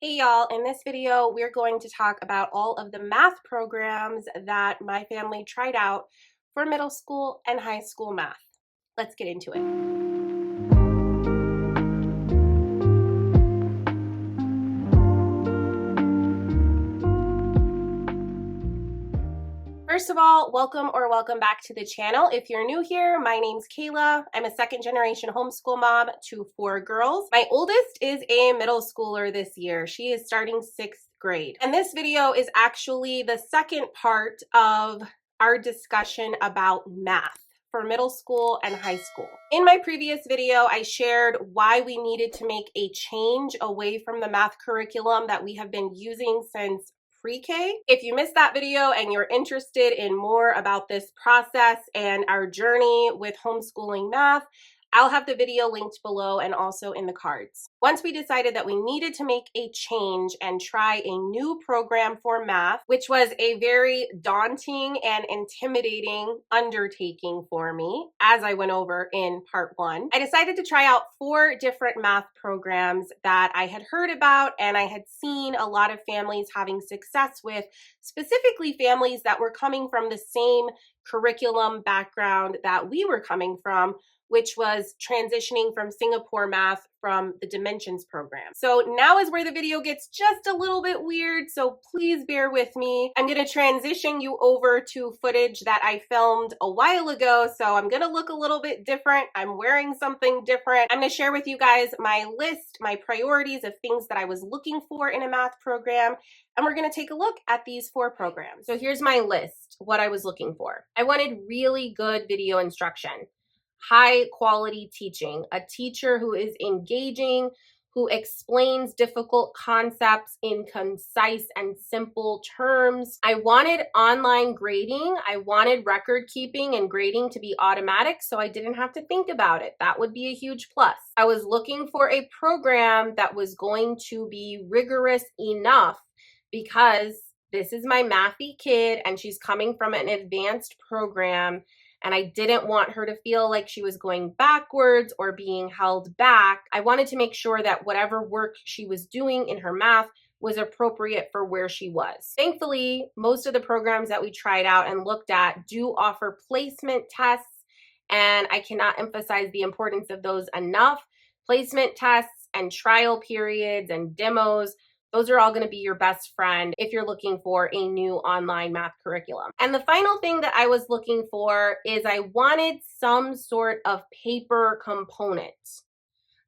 Hey y'all, in this video we're going to talk about all of the math programs that my family tried out for middle school and high school math. Let's get into it. First of all, welcome back to the channel. If you're new here, my name's Kaela. I'm a second generation homeschool mom to 4 girls. My oldest is a middle schooler this year. She is starting 6th grade. And this video is actually the second part of our discussion about math for middle school and high school. In my previous video, I shared why we needed to make a change away from the math curriculum that we have been using since pre-K. If you missed that video and you're interested in more about this process and our journey with homeschooling math, I'll have the video linked below and also in the cards. Once we decided that we needed to make a change and try a new program for math, which was a very daunting and intimidating undertaking for me, as I went over in part 1, I decided to try out 4 different math programs that I had heard about and I had seen a lot of families having success with, specifically families that were coming from the same curriculum background that we were coming from, which was transitioning from Singapore math from the Dimensions program. So now is where the video gets just a little bit weird, so please bear with me. I'm gonna transition you over to footage that I filmed a while ago, so I'm gonna look a little bit different. I'm wearing something different. I'm gonna share with you guys my list, my priorities of things that I was looking for in a math program, and we're gonna take a look at these 4 programs. So here's my list, what I was looking for. I wanted really good video instruction. High quality teaching, a teacher who is engaging, who explains difficult concepts in concise and simple terms. I wanted online grading. I wanted record keeping and grading to be automatic, so I didn't have to think about it. That would be a huge plus. I was looking for a program that was going to be rigorous enough because this is my mathy kid and she's coming from an advanced program, and I didn't want her to feel like she was going backwards or being held back. I wanted to make sure that whatever work she was doing in her math was appropriate for where she was. Thankfully, most of the programs that we tried out and looked at do offer placement tests, and I cannot emphasize the importance of those enough. Placement tests and trial periods and demos, those are all going to be your best friend if you're looking for a new online math curriculum. And the final thing that I was looking for is I wanted some sort of paper component.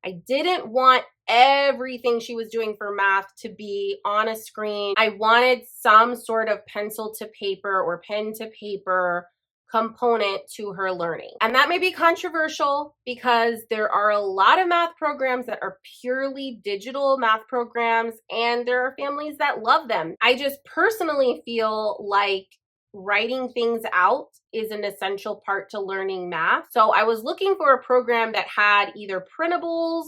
I didn't want everything she was doing for math to be on a screen. I wanted some sort of pencil to paper or pen to paper component to her learning. And that may be controversial because there are a lot of math programs that are purely digital math programs, and there are families that love them. I just personally feel like writing things out is an essential part to learning math. So I was looking for a program that had either printables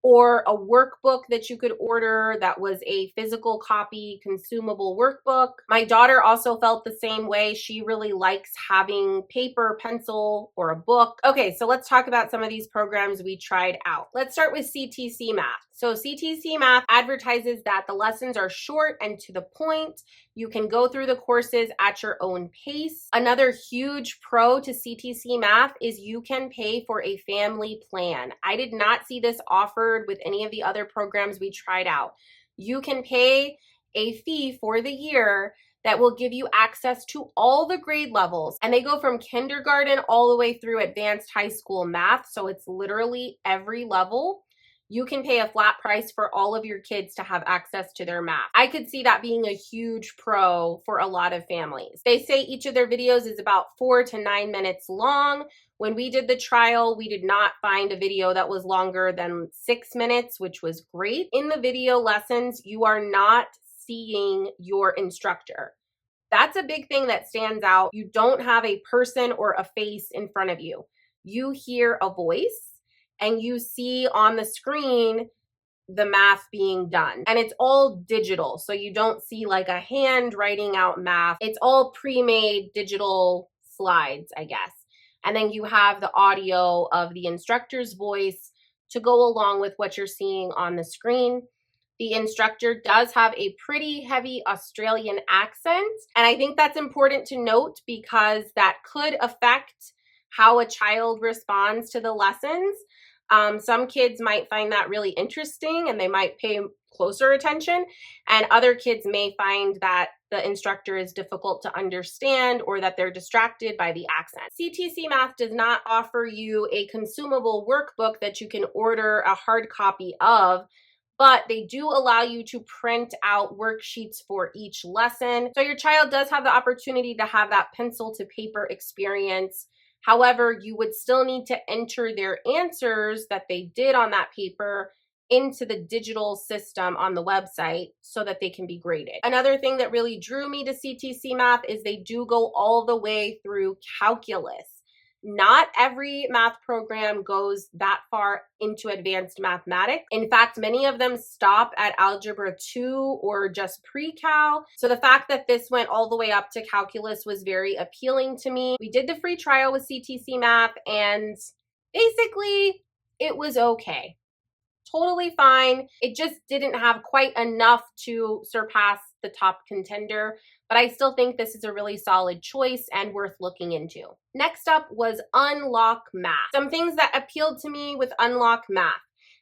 or a workbook that you could order that was a physical copy, consumable workbook. My daughter also felt the same way. She really likes having paper, pencil, or a book. Okay, so let's talk about some of these programs we tried out. Let's start with CTC Math. So CTC Math advertises that the lessons are short and to the point. You can go through the courses at your own pace. Another huge pro to CTC Math is you can pay for a family plan. I did not see this offered with any of the other programs we tried out. You can pay a fee for the year that will give you access to all the grade levels, and they go from kindergarten all the way through advanced high school math, so it's literally every level. You can pay a flat price for all of your kids to have access to their math. I could see that being a huge pro for a lot of families. They say each of their videos is about 4 to 9 minutes long. When we did the trial, we did not find a video that was longer than 6 minutes, which was great. In the video lessons, you are not seeing your instructor. That's a big thing that stands out. You don't have a person or a face in front of you. You hear a voice and you see on the screen the math being done. And it's all digital, so you don't see like a hand writing out math. It's all pre-made digital slides, I guess. And then you have the audio of the instructor's voice to go along with what you're seeing on the screen. The instructor does have a pretty heavy Australian accent, and I think that's important to note because that could affect how a child responds to the lessons. Some kids might find that really interesting and they might pay closer attention, and other kids may find that the instructor is difficult to understand or that they're distracted by the accent. CTC Math does not offer you a consumable workbook that you can order a hard copy of, but they do allow you to print out worksheets for each lesson. So your child does have the opportunity to have that pencil to paper experience. However, you would still need to enter their answers that they did on that paper into the digital system on the website so that they can be graded. Another thing that really drew me to CTC Math is they do go all the way through calculus. Not every math program goes that far into advanced mathematics. In fact, many of them stop at algebra 2 or just pre-cal. So the fact that this went all the way up to calculus was very appealing to me. We did the free trial with CTC Math and basically it was okay. Totally fine. It just didn't have quite enough to surpass the top contender, but I still think this is a really solid choice and worth looking into. Next up was Unlock Math. Some things that appealed to me with Unlock Math.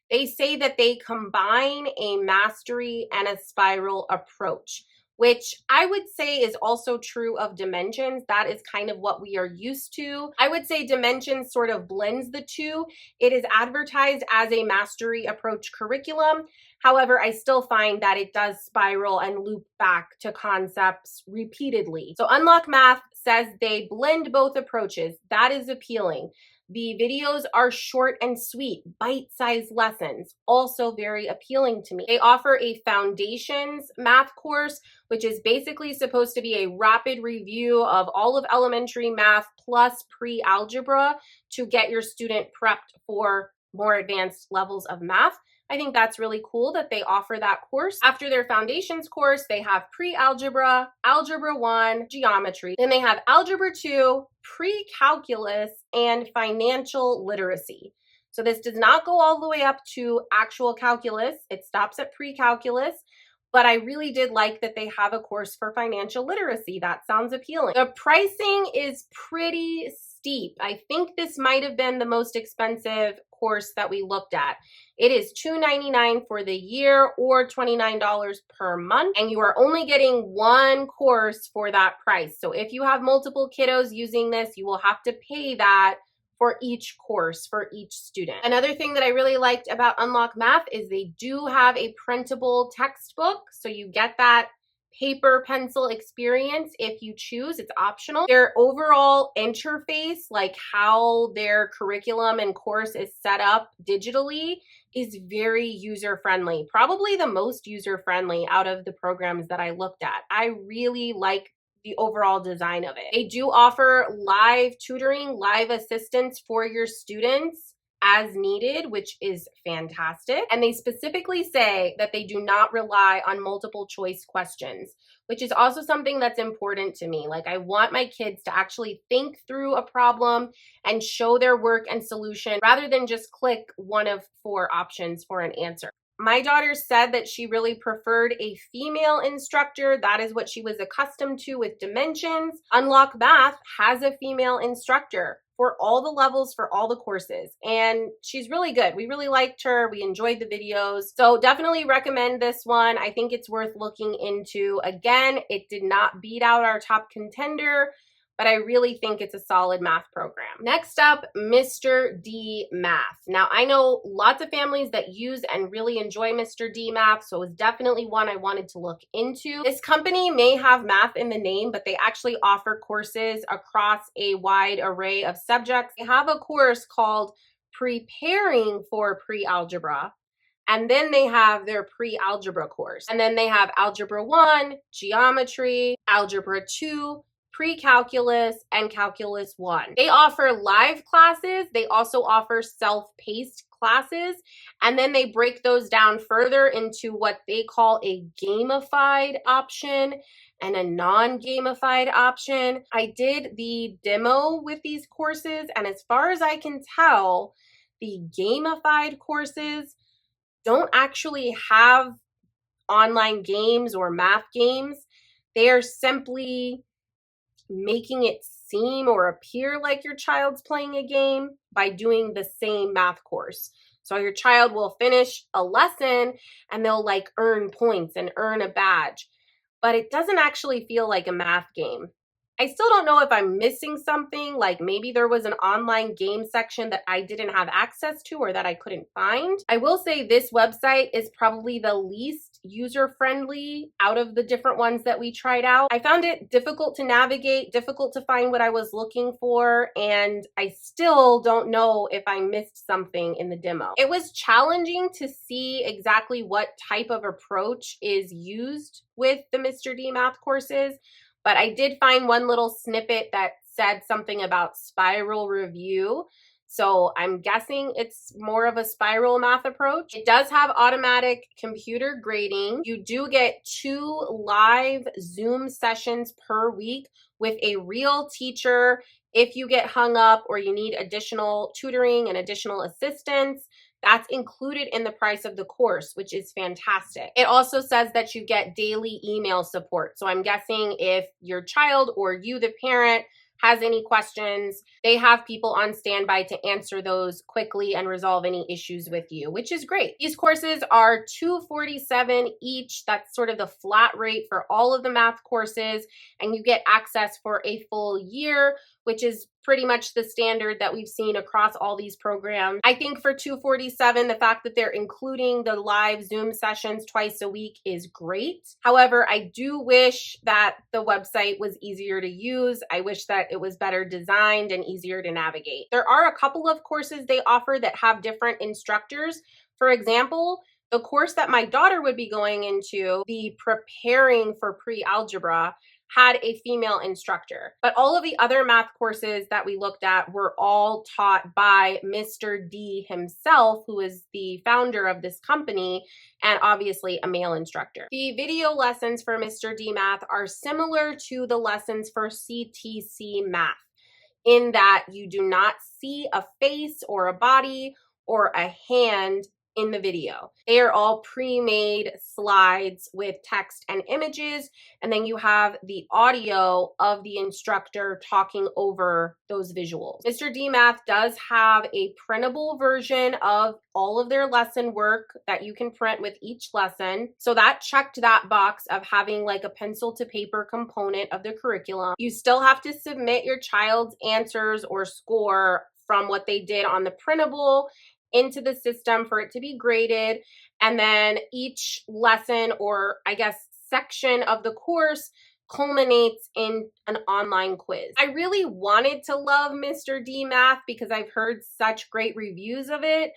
They say that they combine a mastery and a spiral approach, which I would say is also true of Dimensions. That is kind of what we are used to. I would say Dimensions sort of blends the two. It is advertised as a mastery approach curriculum. However, I still find that it does spiral and loop back to concepts repeatedly. So Unlock Math says they blend both approaches. That is appealing. The videos are short and sweet, bite-sized lessons, also very appealing to me. They offer a foundations math course, which is basically supposed to be a rapid review of all of elementary math plus pre-algebra to get your student prepped for more advanced levels of math. I think that's really cool that they offer that course. After their foundations course, they have pre-algebra, algebra 1, geometry. Then they have algebra 2, pre-calculus, and financial literacy. So this does not go all the way up to actual calculus. It stops at pre-calculus. But I really did like that they have a course for financial literacy. That sounds appealing. The pricing is pretty steep. I think this might have been the most expensive course that we looked at. It is $299 for the year or $29 per month, and you are only getting one course for that price. So if you have multiple kiddos using this, you will have to pay that for each course, for each student. Another thing that I really liked about Unlock Math is they do have a printable textbook, so you get that paper pencil experience if you choose. It's optional. Their overall interface, like how their curriculum and course is set up digitally, is very user-friendly. Probably the most user-friendly out of the programs that I looked at. I really like the overall design of it. They do offer live tutoring, live assistance for your students as needed, which is fantastic. And they specifically say that they do not rely on multiple choice questions, which is also something that's important to me. Like, I want my kids to actually think through a problem and show their work and solution rather than just click one of 4 options for an answer. My daughter said that she really preferred a female instructor. That is what she was accustomed to with Dimensions. Unlock Math has a female instructor for all the levels, for all the courses, and she's really good. We really liked her. We enjoyed the videos. So definitely recommend this one. I think it's worth looking into. Again, it did not beat out our top contender, but I really think it's a solid math program. Next up, Mr. D Math. Now, I know lots of families that use and really enjoy Mr. D Math, so it was definitely one I wanted to look into. This company may have math in the name, but they actually offer courses across a wide array of subjects. They have a course called Preparing for Pre-Algebra, and then they have their pre-algebra course. And then they have Algebra 1, Geometry, Algebra 2, pre-calculus, and calculus 1. They offer live classes. They also offer self-paced classes, and then they break those down further into what they call a gamified option and a non-gamified option. I did the demo with these courses, and as far as I can tell, the gamified courses don't actually have online games or math games. They are simply making it seem or appear like your child's playing a game by doing the same math course. So your child will finish a lesson and they'll like earn points and earn a badge, but it doesn't actually feel like a math game. I still don't know if I'm missing something, like maybe there was an online game section that I didn't have access to or that I couldn't find. I will say this website is probably the least user-friendly out of the different ones that we tried out. I found it difficult to navigate, difficult to find what I was looking for, and I still don't know if I missed something in the demo. It was challenging to see exactly what type of approach is used with the Mr. D math courses, but I did find one little snippet that said something about spiral review. So I'm guessing it's more of a spiral math approach. It does have automatic computer grading. You do get 2 live Zoom sessions per week with a real teacher. If you get hung up or you need additional tutoring and additional assistance, that's included in the price of the course, which is fantastic. It also says that you get daily email support. So I'm guessing if your child or you, the parent, has any questions, they have people on standby to answer those quickly and resolve any issues with you, which is great. These courses are $247 each. That's sort of the flat rate for all of the math courses, and you get access for a full year, which is pretty much the standard that we've seen across all these programs. I think for $247, the fact that they're including the live Zoom sessions twice a week is great. However, I do wish that the website was easier to use. I wish that it was better designed and easier to navigate. There are a couple of courses they offer that have different instructors. For example, the course that my daughter would be going into, the Preparing for Pre-Algebra, had a female instructor. But all of the other math courses that we looked at were all taught by Mr. D himself, who is the founder of this company, and obviously a male instructor. The video lessons for Mr. D Math are similar to the lessons for CTC Math, in that you do not see a face or a body or a hand in the video. They are all pre-made slides with text and images, and then you have the audio of the instructor talking over those visuals. Mr. D Math does have a printable version of all of their lesson work that you can print with each lesson. So that checked that box of having like a pencil to paper component of the curriculum. You still have to submit your child's answers or score from what they did on the printable into the system for it to be graded. And then each lesson, or I guess section of the course, culminates in an online quiz. I really wanted to love Mr. D Math because I've heard such great reviews of it,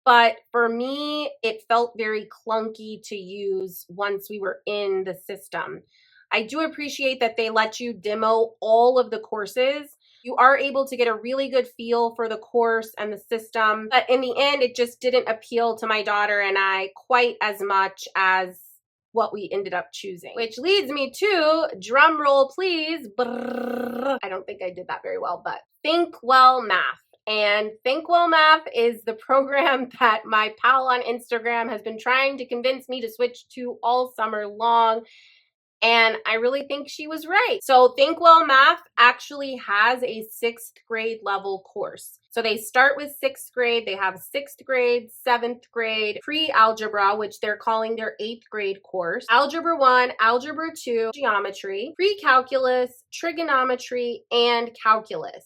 but for me, it felt very clunky to use once we were in the system. I do appreciate that they let you demo all of the courses. You are able to get a really good feel for the course and the system, but in the end, it just didn't appeal to my daughter and I quite as much as what we ended up choosing. Which leads me to, drum roll please, brrr. I don't think I did that very well, but THINKWELL Math. And THINKWELL Math is the program that my pal on Instagram has been trying to convince me to switch to all summer long. And I really think she was right. So THINKWELL Math actually has a 6th grade level course. So they start with 6th grade, they have 6th grade, 7th grade, pre-algebra, which they're calling their 8th grade course, Algebra 1, Algebra 2, Geometry, pre-calculus, trigonometry, and calculus.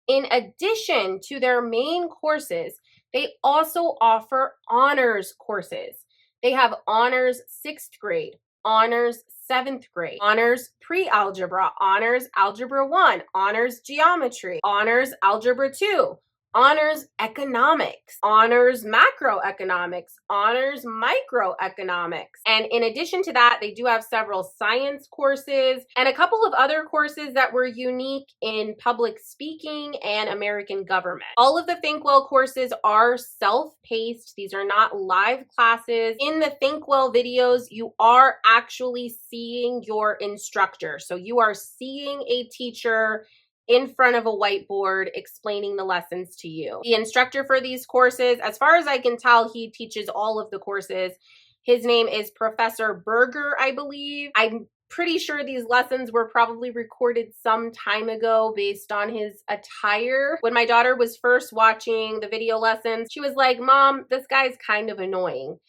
In addition to their main courses, they also offer honors courses. They have honors 6th grade, honors 7th grade, honors pre-algebra, honors algebra 1, honors geometry, honors algebra 2, honors economics, honors macroeconomics, honors microeconomics. And in addition to that, they do have several science courses and a couple of other courses that were unique in public speaking and American government. All of the THINKWELL courses are self-paced. These are not live classes. In the THINKWELL videos, you are actually seeing your instructor. So you are seeing a teacher in front of a whiteboard explaining the lessons to you. The instructor for these courses, as far as I can tell, he teaches all of the courses. His name is Professor Berger, I believe. I'm pretty sure these lessons were probably recorded some time ago based on his attire. When my daughter was first watching the video lessons, she was like, "Mom, this guy's kind of annoying."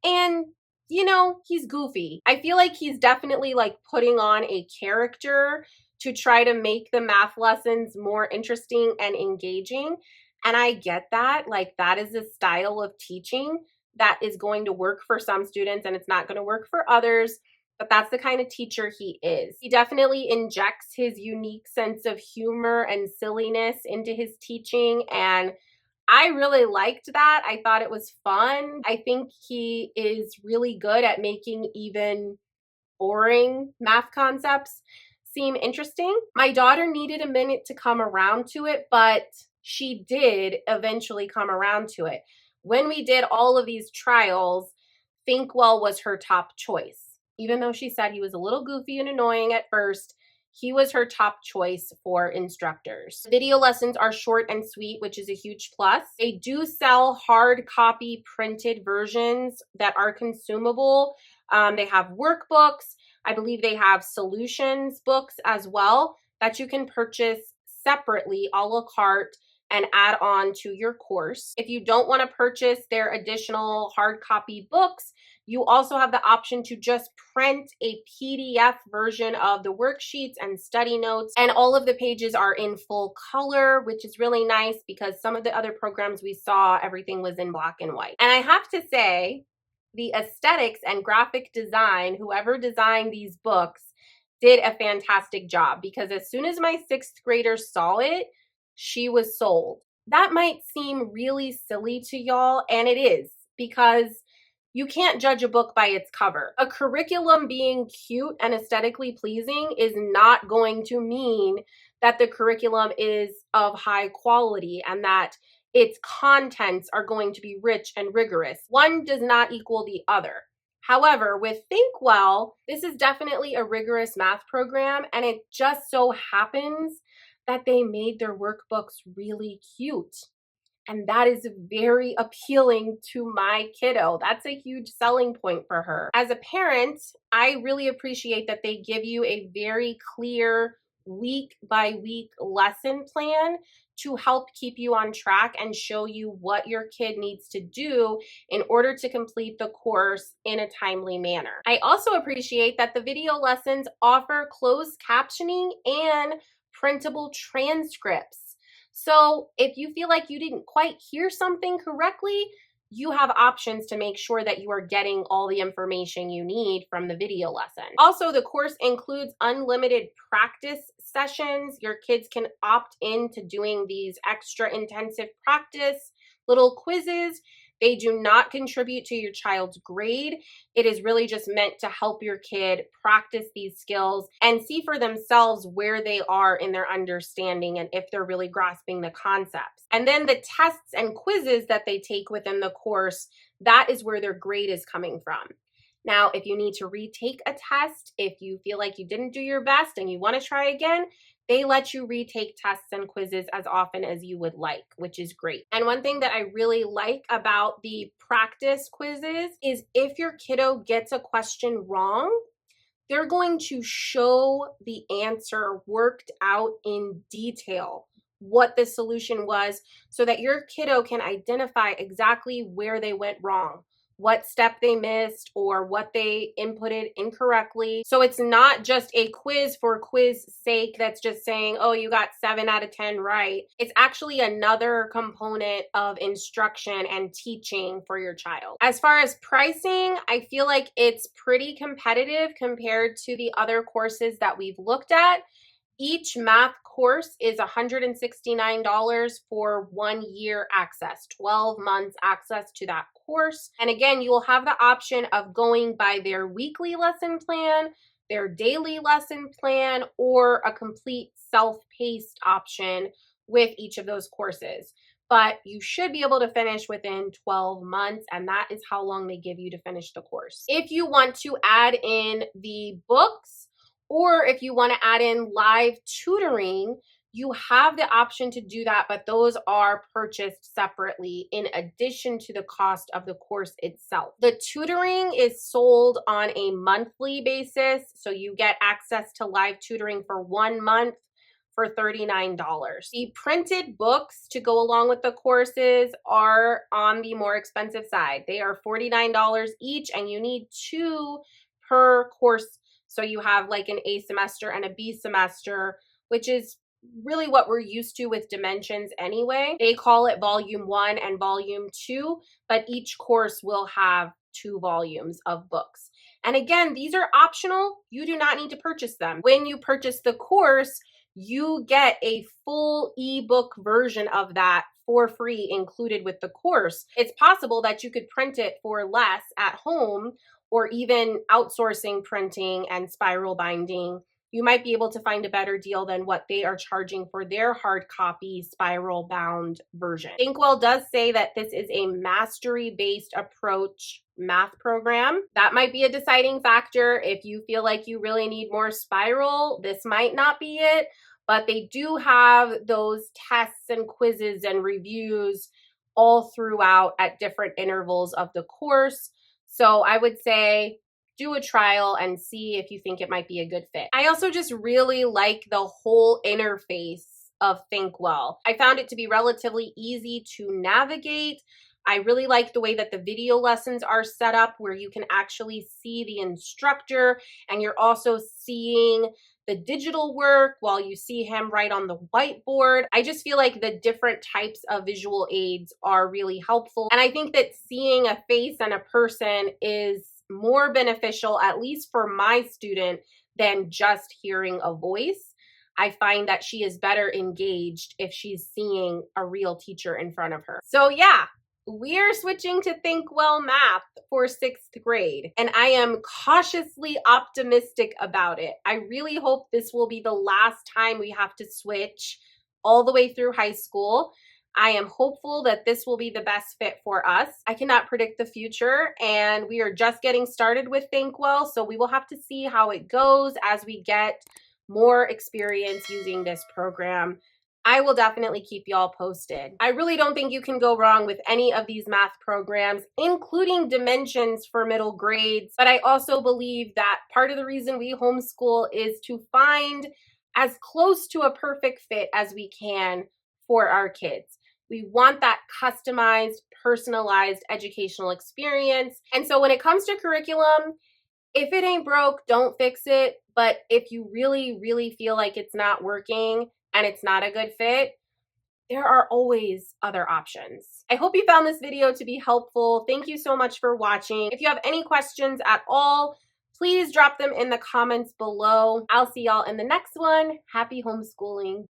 And you know, he's goofy. I feel like he's definitely like putting on a character to try to make the math lessons more interesting and engaging. And I get that. Like, that is a style of teaching that is going to work for some students and it's not going to work for others. But that's the kind of teacher he is. He definitely injects his unique sense of humor and silliness into his teaching, and I really liked that. I thought it was fun. I think he is really good at making even boring math concepts seem interesting. My daughter needed a minute to come around to it, but she did eventually come around to it. When we did all of these trials, THINKWELL was her top choice. Even though she said he was a little goofy and annoying at first, he was her top choice for instructors. Video lessons are short and sweet, which is a huge plus. They do sell hard copy printed versions that are consumable. They have workbooks. I believe they have solutions books as well that you can purchase separately, a la carte, and add on to your course. If you don't want to purchase their additional hard copy books, you also have the option to just print a PDF version of the worksheets and study notes, and all of the pages are in full color, which is really nice because some of the other programs we saw, everything was in black and white. And I have to say, the aesthetics and graphic design, whoever designed these books did a fantastic job, because as soon as my 6th grader saw it, she was sold. That might seem really silly to y'all, and it is, because you can't judge a book by its cover. A curriculum being cute and aesthetically pleasing is not going to mean that the curriculum is of high quality and that its contents are going to be rich and rigorous. One does not equal the other. However, with THINKWELL, this is definitely a rigorous math program, and it just so happens that they made their workbooks really cute. And that is very appealing to my kiddo. That's a huge selling point for her. As a parent, I really appreciate that they give you a very clear week by week lesson plan to help keep you on track and show you what your kid needs to do in order to complete the course in a timely manner. I also appreciate that the video lessons offer closed captioning and printable transcripts. So if you feel like you didn't quite hear something correctly, you have options to make sure that you are getting all the information you need from the video lesson. Also, the course includes unlimited practice sessions. Your kids can opt into doing these extra intensive practice little quizzes. They do not contribute to your child's grade. It is really just meant to help your kid practice these skills and see for themselves where they are in their understanding and if they're really grasping the concepts. And then the tests and quizzes that they take within the course, that is where their grade is coming from. Now, if you need to retake a test, if you feel like you didn't do your best and you want to try again, they let you retake tests and quizzes as often as you would like, which is great. And one thing that I really like about the practice quizzes is if your kiddo gets a question wrong, they're going to show the answer worked out in detail, what the solution was, so that your kiddo can identify exactly where they went wrong, what step they missed, or what they inputted incorrectly. So it's not just a quiz for quiz sake that's just saying, oh, you got 7 out of 10 right. It's actually another component of instruction and teaching for your child. As far as pricing, I feel like it's pretty competitive compared to the other courses that we've looked at. Each math course is $169 for 1 year access, 12 months access to that course. And again, you will have the option of going by their weekly lesson plan, their daily lesson plan, or a complete self-paced option with each of those courses. But you should be able to finish within 12 months, and that is how long they give you to finish the course. If you want to add in the books, or if you want to add in live tutoring, you have the option to do that, but those are purchased separately in addition to the cost of the course itself. The tutoring is sold on a monthly basis, so you get access to live tutoring for 1 month for $39. The printed books to go along with the courses are on the more expensive side. They are $49 each, and you need 2 per course. So you have like an A semester and a B semester, which is really what we're used to with Dimensions anyway. They call it volume 1 and volume 2, but each course will have 2 volumes of books. And again, these are optional. You do not need to purchase them. When you purchase the course, you get a full ebook version of that for free included with the course. It's possible that you could print it for less at home, or even outsourcing printing and spiral binding. You might be able to find a better deal than what they are charging for their hard copy spiral bound version. THINKWELL does say that this is a mastery-based approach math program. That might be a deciding factor. If you feel like you really need more spiral, this might not be it, but they do have those tests and quizzes and reviews all throughout at different intervals of the course. So I would say do a trial and see if you think it might be a good fit. I also just really like the whole interface of THINKWELL. I found it to be relatively easy to navigate. I really like the way that the video lessons are set up, where you can actually see the instructor and you're also seeing the digital work while you see him write on the whiteboard. I just feel like the different types of visual aids are really helpful. And I think that seeing a face and a person is more beneficial, at least for my student, than just hearing a voice. I find that she is better engaged if she's seeing a real teacher in front of her. So yeah, we're switching to THINKWELL Math for 6th grade, and I am cautiously optimistic about it. I really hope this will be the last time we have to switch all the way through high school. I am hopeful that this will be the best fit for us. I cannot predict the future, and we are just getting started with THINKWELL, so we will have to see how it goes as we get more experience using this program. I will definitely keep y'all posted. I really don't think you can go wrong with any of these math programs, including Dimensions for middle grades. But I also believe that part of the reason we homeschool is to find as close to a perfect fit as we can for our kids. We want that customized, personalized educational experience. And so when it comes to curriculum, if it ain't broke, don't fix it. But if you really, really feel like it's not working and it's not a good fit, there are always other options. I hope you found this video to be helpful. Thank you so much for watching. If you have any questions at all, please drop them in the comments below. I'll see y'all in the next one. Happy homeschooling.